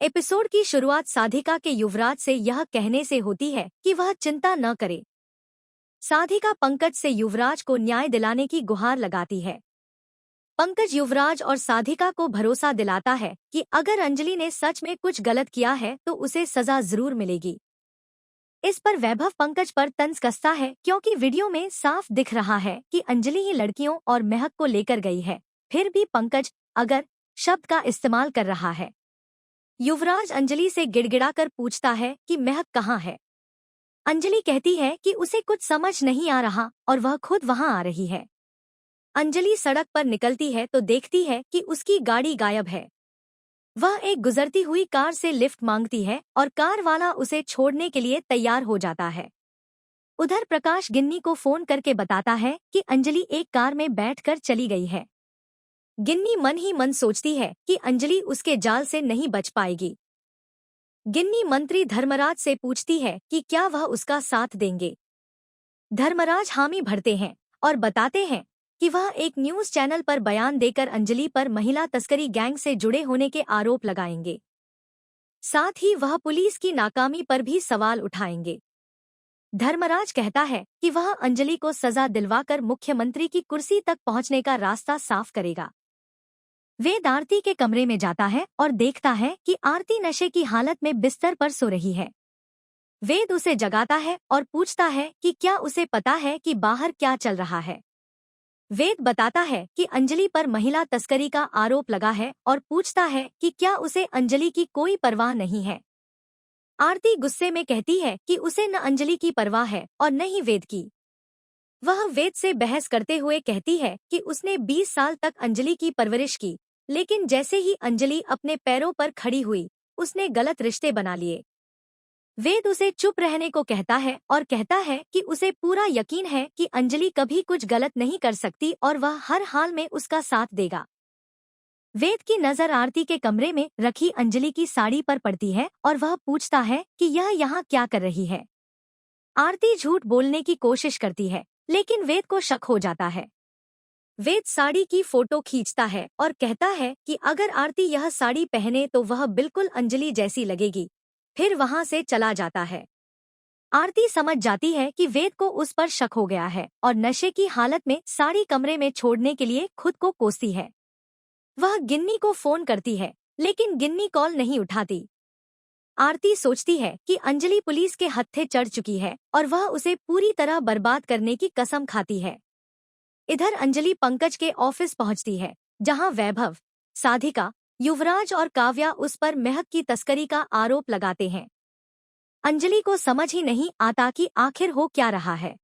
Episode की शुरुआत साधिका के युवराज से यह कहने से होती है कि वह चिंता न करे। साधिका पंकज से युवराज को न्याय दिलाने की गुहार लगाती है। पंकज युवराज और साधिका को भरोसा दिलाता है कि अगर अंजलि ने सच में कुछ गलत किया है तो उसे सजा जरूर मिलेगी। इस पर वैभव पंकज पर तंज कसता है क्योंकि वीडियो में साफ दिख रहा है कि अंजलि ही लड़कियों और महक को लेकर गई है। फिर भी पंकज अगर शब्द का इस्तेमाल कर रहा है। युवराज अंजलि से गिड़गिड़ाकर पूछता है कि महक कहाँ है। अंजलि कहती है कि उसे कुछ समझ नहीं आ रहा और वह खुद वहां आ रही है। अंजलि सड़क पर निकलती है तो देखती है कि उसकी गाड़ी गायब है। वह एक गुजरती हुई कार से लिफ्ट मांगती है और कार वाला उसे छोड़ने के लिए तैयार हो जाता है। उधर प्रकाश गिन्नी को फोन करके बताता है कि अंजलि एक कार में बैठकर चली गई है। गिन्नी मन ही मन सोचती है कि अंजलि उसके जाल से नहीं बच पाएगी। गिन्नी मंत्री धर्मराज से पूछती है कि क्या वह उसका साथ देंगे। धर्मराज हामी भरते हैं और बताते हैं कि वह एक न्यूज चैनल पर बयान देकर अंजलि पर महिला तस्करी गैंग से जुड़े होने के आरोप लगाएंगे। साथ ही वह पुलिस की नाकामी पर भी सवाल उठाएंगे। धर्मराज कहता है कि वह अंजलि को सजा दिलवाकर मुख्यमंत्री की कुर्सी तक पहुंचने का रास्ता साफ करेगा। वेद आरती के कमरे में जाता है और देखता है कि आरती नशे की हालत में बिस्तर पर सो रही है। वेद उसे जगाता है और पूछता है कि क्या उसे पता है कि बाहर क्या चल रहा है। वेद बताता है कि अंजलि पर महिला तस्करी का आरोप लगा है और पूछता है कि क्या उसे अंजलि की कोई परवाह नहीं है। आरती गुस्से में कहती है कि उसे न अंजलि की परवाह है और न ही वेद की। वह वेद से बहस करते हुए कहती है कि उसने 20 साल तक अंजलि की परवरिश की, लेकिन जैसे ही अंजलि अपने पैरों पर खड़ी हुई उसने गलत रिश्ते बना लिए। वेद उसे चुप रहने को कहता है और कहता है कि उसे पूरा यकीन है कि अंजलि कभी कुछ गलत नहीं कर सकती और वह हर हाल में उसका साथ देगा। वेद की नजर आरती के कमरे में रखी अंजलि की साड़ी पर पड़ती है और वह पूछता है कि यह यहाँ क्या कर रही है। आरती झूठ बोलने की कोशिश करती है लेकिन वेद को शक हो जाता है। वेद साड़ी की फोटो खींचता है और कहता है कि अगर आरती यह साड़ी पहने तो वह बिल्कुल अंजलि जैसी लगेगी। फिर वहां से चला जाता है। आरती समझ जाती है कि वेद को उस पर शक हो गया है और नशे की हालत में साड़ी कमरे में छोड़ने के लिए खुद को कोसती है। वह गिन्नी को फोन करती है लेकिन गिन्नी कॉल नहीं उठाती। आरती सोचती है कि अंजलि पुलिस के हत्थे चढ़ चुकी है और वह उसे पूरी तरह बर्बाद करने की कसम खाती है। इधर अंजलि पंकज के ऑफिस पहुंचती है जहां वैभव, साधिका, युवराज और काव्या उस पर महक की तस्करी का आरोप लगाते हैं। अंजलि को समझ ही नहीं आता कि आखिर हो क्या रहा है।